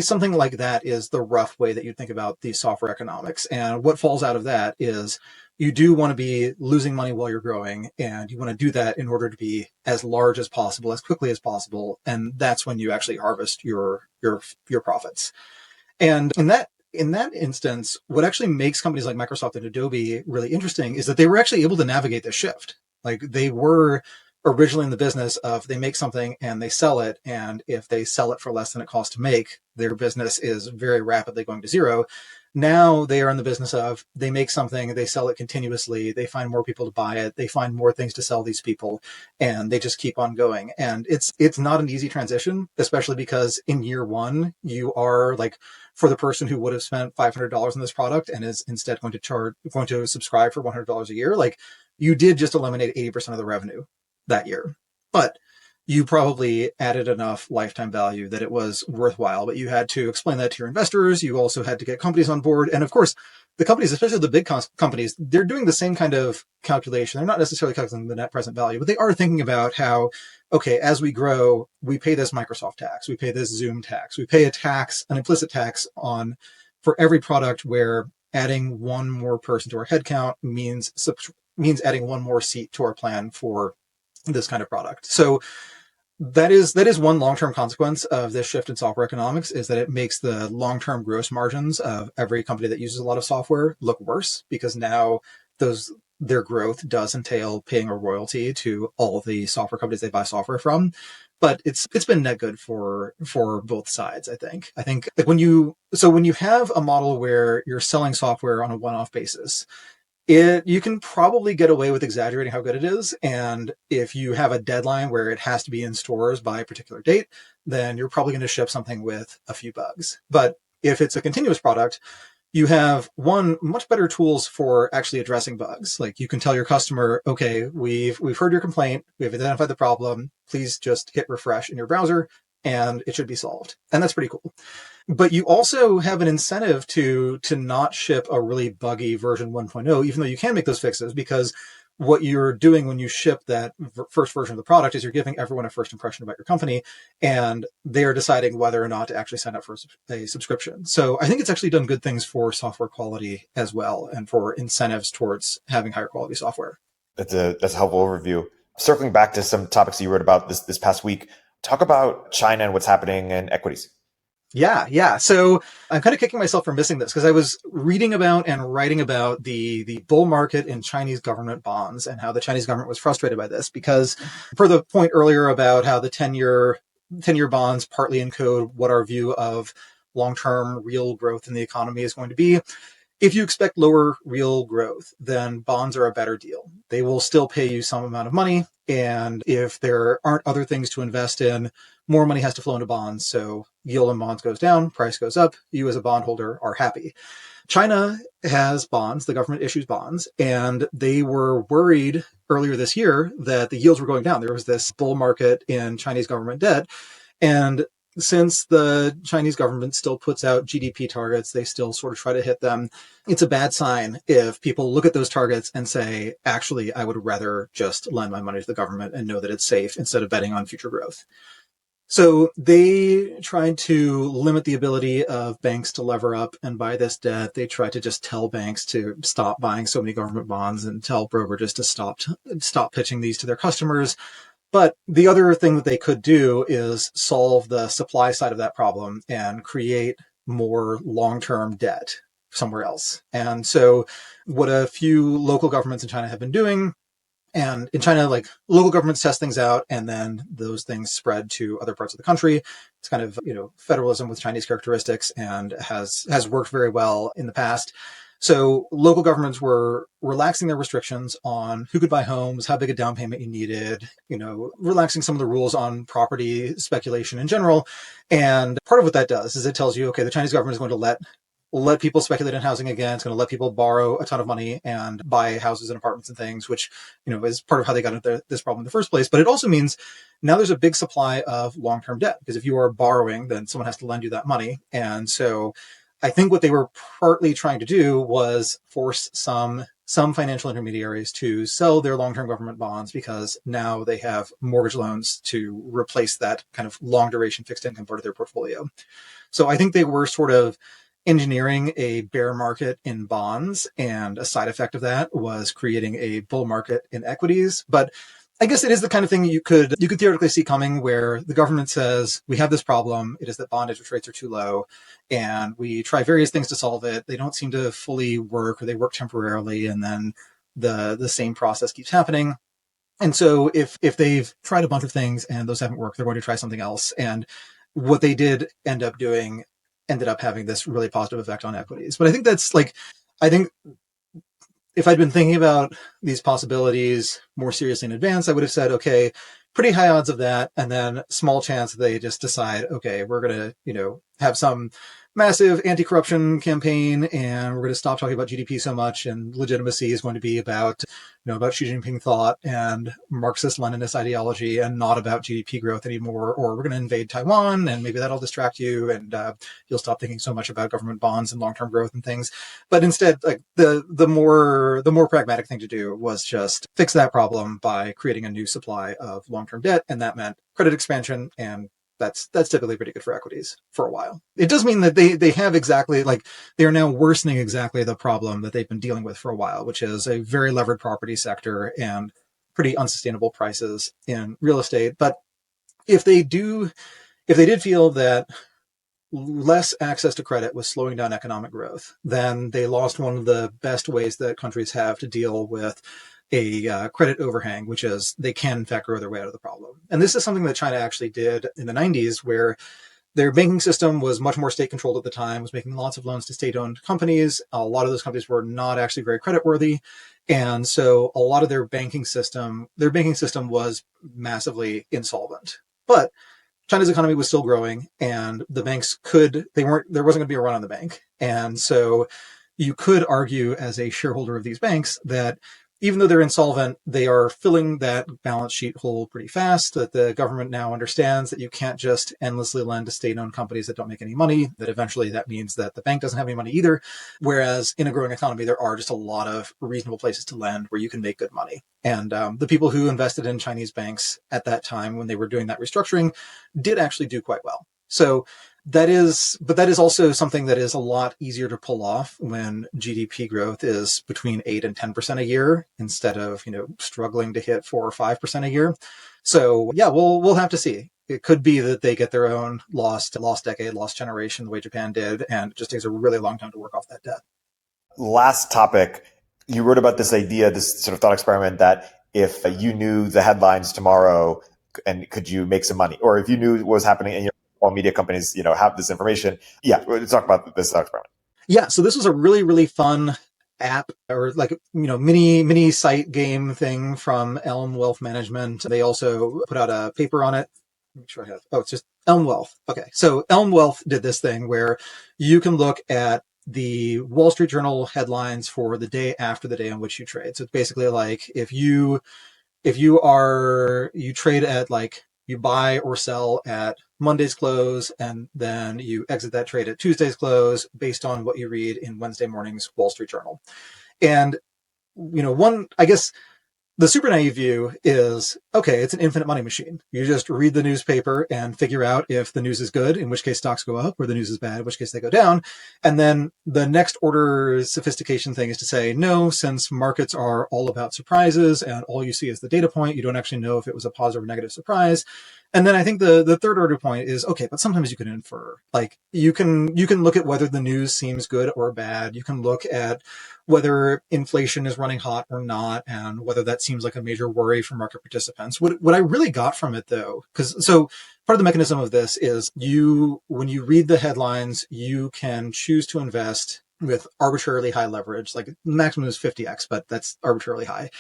something like that is the rough way that you think about these software economics. And what falls out of that is you do want to be losing money while you're growing, and you want to do that in order to be as large as possible, as quickly as possible. And that's when you actually harvest your profits. And in that instance, what actually makes companies like Microsoft and Adobe really interesting is that they were actually able to navigate this shift. Like, they were originally in the business of, they make something and they sell it, and if they sell it for less than it costs to make, their business is very rapidly going to zero. Now they are in the business of, they make something, they sell it continuously, they find more people to buy it, they find more things to sell these people, and they just keep on going. And it's not an easy transition, especially because in year one, you are like, for the person who would have spent $500 on this product and is instead going to subscribe for $100 a year, like, you did just eliminate 80% of the revenue that year. But you probably added enough lifetime value that it was worthwhile, but you had to explain that to your investors. You also had to get companies on board. And of course, the companies, especially the big companies, they're doing the same kind of calculation. They're not necessarily calculating the net present value, but they are thinking about how, okay, as we grow, we pay this Microsoft tax, we pay this Zoom tax, we pay a tax, an implicit tax for every product where adding one more person to our headcount means adding one more seat to our plan for this kind of product. So that is one long-term consequence of this shift in software economics, is that it makes the long-term gross margins of every company that uses a lot of software look worse, because now their growth does entail paying a royalty to all the software companies they buy software from. But it's been net good for both sides, I think. I think like when you have a model where you're selling software on a one-off basis, you can probably get away with exaggerating how good it is. And if you have a deadline where it has to be in stores by a particular date, then you're probably going to ship something with a few bugs. But if it's a continuous product, you have much better tools for actually addressing bugs. Like you can tell your customer, okay, we've heard your complaint, we've identified the problem, please just hit refresh in your browser and it should be solved. And that's pretty cool. But you also have an incentive to not ship a really buggy version 1.0, even though you can make those fixes, because what you're doing when you ship that first version of the product is you're giving everyone a first impression about your company, and they're deciding whether or not to actually sign up for a subscription. So I think it's actually done good things for software quality as well, and for incentives towards having higher quality software. That's a helpful overview. Circling back to some topics you wrote about this past week, talk about China and what's happening in equities. Yeah. So I'm kind of kicking myself for missing this, because I was reading about and writing about the bull market in Chinese government bonds and how the Chinese government was frustrated by this, because for the point earlier about how the 10-year bonds partly encode what our view of long-term real growth in the economy is going to be. If you expect lower real growth, then bonds are a better deal. They will still pay you some amount of money. And if there aren't other things to invest in, more money has to flow into bonds. So yield on bonds goes down, price goes up. You as a bondholder are happy. China has bonds. The government issues bonds. And they were worried earlier this year that the yields were going down. There was this bull market in Chinese government debt. And since the Chinese government still puts out GDP targets, they still sort of try to hit them. It's a bad sign if people look at those targets and say, actually, I would rather just lend my money to the government and know that it's safe instead of betting on future growth. So they tried to limit the ability of banks to lever up and buy this debt. They tried to just tell banks to stop buying so many government bonds and tell brokerages to stop pitching these to their customers. But the other thing that they could do is solve the supply side of that problem and create more long-term debt somewhere else. And so what a few local governments in China have been doing, and in China, like local governments test things out and then those things spread to other parts of the country. It's kind of, federalism with Chinese characteristics, and has worked very well in the past. So local governments were relaxing their restrictions on who could buy homes, how big a down payment you needed, relaxing some of the rules on property speculation in general. And part of what that does is it tells you, okay, the Chinese government is going to let people speculate in housing again. It's going to let people borrow a ton of money and buy houses and apartments and things, which, is part of how they got into this problem in the first place. But it also means now there's a big supply of long-term debt, because if you are borrowing, then someone has to lend you that money. And so I think what they were partly trying to do was force some financial intermediaries to sell their long-term government bonds, because now they have mortgage loans to replace that kind of long duration fixed income part of their portfolio. So I think they were sort of engineering a bear market in bonds, and a side effect of that was creating a bull market in equities. But I guess it is the kind of thing you could theoretically see coming, where the government says, we have this problem. It is that bond interest rates are too low, and we try various things to solve it. They don't seem to fully work, or they work temporarily, and then the same process keeps happening. And so if they've tried a bunch of things and those haven't worked, they're going to try something else. And what they did end up doing ended up having this really positive effect on equities. But I think if I'd been thinking about these possibilities more seriously in advance, I would have said, okay, pretty high odds of that. And then small chance they just decide, okay, we're going to, have some massive anti-corruption campaign, and we're going to stop talking about GDP so much, and legitimacy is going to be about, about Xi Jinping thought and Marxist-Leninist ideology, and not about GDP growth anymore. Or we're going to invade Taiwan, and maybe that'll distract you, and you'll stop thinking so much about government bonds and long-term growth and things. But instead, like the more pragmatic thing to do was just fix that problem by creating a new supply of long-term debt, and that meant credit expansion, and that's typically pretty good for equities for a while. It does mean that they have exactly, like, they are now worsening exactly the problem that they've been dealing with for a while, which is a very levered property sector and pretty unsustainable prices in real estate. But if they did feel that less access to credit was slowing down economic growth, then they lost one of the best ways that countries have to deal with a credit overhang, which is they can in fact grow their way out of the problem. And this is something that China actually did in the 90s, where their banking system was much more state controlled at the time, was making lots of loans to state-owned companies. A lot of those companies were not actually very creditworthy. And so a lot of their banking system was massively insolvent. But China's economy was still growing, and the banks there wasn't going to be a run on the bank. And so you could argue as a shareholder of these banks that even though they're insolvent, they are filling that balance sheet hole pretty fast, that the government now understands that you can't just endlessly lend to state-owned companies that don't make any money, that eventually that means that the bank doesn't have any money either. Whereas in a growing economy, there are just a lot of reasonable places to lend where you can make good money. And the people who invested in Chinese banks at that time when they were doing that restructuring did actually do quite well. So that is also something that is a lot easier to pull off when GDP growth is between 8 and 10% a year, instead of, struggling to hit 4 or 5% a year. So yeah, we'll have to see. It could be that they get their own lost decade, lost generation, the way Japan did, and it just takes a really long time to work off that debt. Last topic, you wrote about this idea, this sort of thought experiment, that if you knew the headlines tomorrow, and could you make some money? Or if you knew what was happening in all media companies, have this information. Yeah, let's talk about this experiment. Yeah, so this was a really, really fun app, or like, mini site game thing from Elm Wealth Management. They also put out a paper on it. Make sure I have, it's just Elm Wealth. Okay, so Elm Wealth did this thing where you can look at the Wall Street Journal headlines for the day after the day on which you trade. So it's basically like if you trade at, like, you buy or sell at Monday's close, and then you exit that trade at Tuesday's close based on what you read in Wednesday morning's Wall Street Journal. And, I guess the super naive view is, okay, it's an infinite money machine. You just read the newspaper and figure out if the news is good, in which case stocks go up, or the news is bad, in which case they go down. And then the next order sophistication thing is to say, no, since markets are all about surprises and all you see is the data point, you don't actually know if it was a positive or negative surprise. And then I think the third order point is, okay, but sometimes you can infer. Like, you can look at whether the news seems good or bad. You can look at whether inflation is running hot or not, and whether that seems like a major worry for market participants. What I really got from it, though, so part of the mechanism of this is when you read the headlines, you can choose to invest with arbitrarily high leverage, like maximum is 50x, but that's arbitrarily high,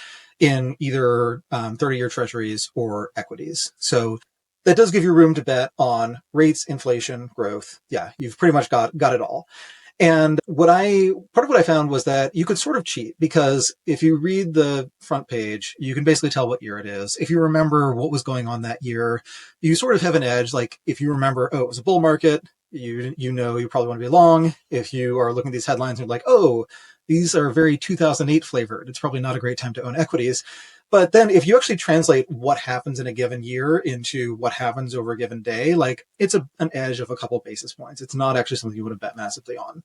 in either 30-year treasuries or equities. So that does give you room to bet on rates, inflation, growth. Yeah, you've pretty much got it all. And part of what I found was that you could sort of cheat, because if you read the front page, you can basically tell what year it is. If you remember what was going on that year, you sort of have an edge. Like, if you remember, it was a bull market, you probably want to be long. If you are looking at these headlines and you're like, these are very 2008 flavored, it's probably not a great time to own equities. But then if you actually translate what happens in a given year into what happens over a given day, like, it's an edge of a couple basis points. It's not actually something you would have bet massively on.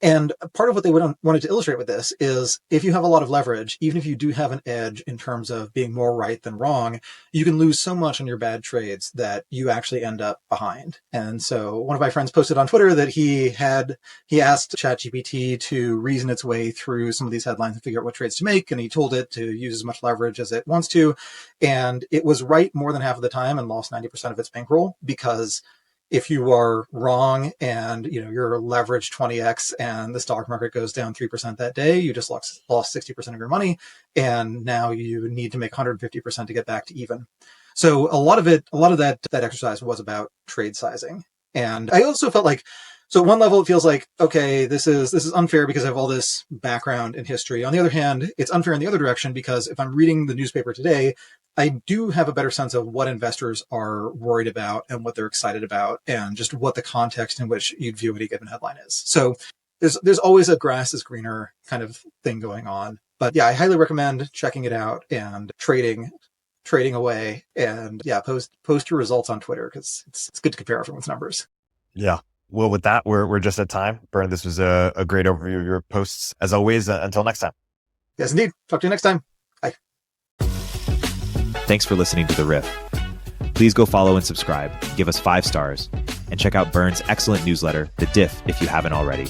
And part of what they wanted to illustrate with this is, if you have a lot of leverage, even if you do have an edge in terms of being more right than wrong, you can lose so much on your bad trades that you actually end up behind. And so one of my friends posted on Twitter that he asked ChatGPT to reason its way through some of these headlines and figure out what trades to make. And he told it to use as much leverage as it wants to. And it was right more than half of the time and lost 90% of its bankroll, because if you are wrong and you're leveraged 20x and the stock market goes down 3% that day, you just lost 60% of your money, and now you need to make 150% to get back to even. So a lot of that exercise was about trade sizing. And I also felt like, so at one level, it feels like, okay, this is unfair because I have all this background in history. On the other hand, it's unfair in the other direction because if I'm reading the newspaper today, I do have a better sense of what investors are worried about and what they're excited about and just what the context in which you'd view any given headline is. So there's always a grass is greener kind of thing going on. But yeah, I highly recommend checking it out and trading away. And yeah, post your results on Twitter because it's good to compare everyone's numbers. Yeah. Well, with that, we're just at time. Byrne, this was a great overview of your posts. As always, until next time. Yes, indeed. Talk to you next time. Bye. Thanks for listening to The Riff. Please go follow and subscribe, give us 5 stars, and check out Byrne's excellent newsletter, The Diff, if you haven't already.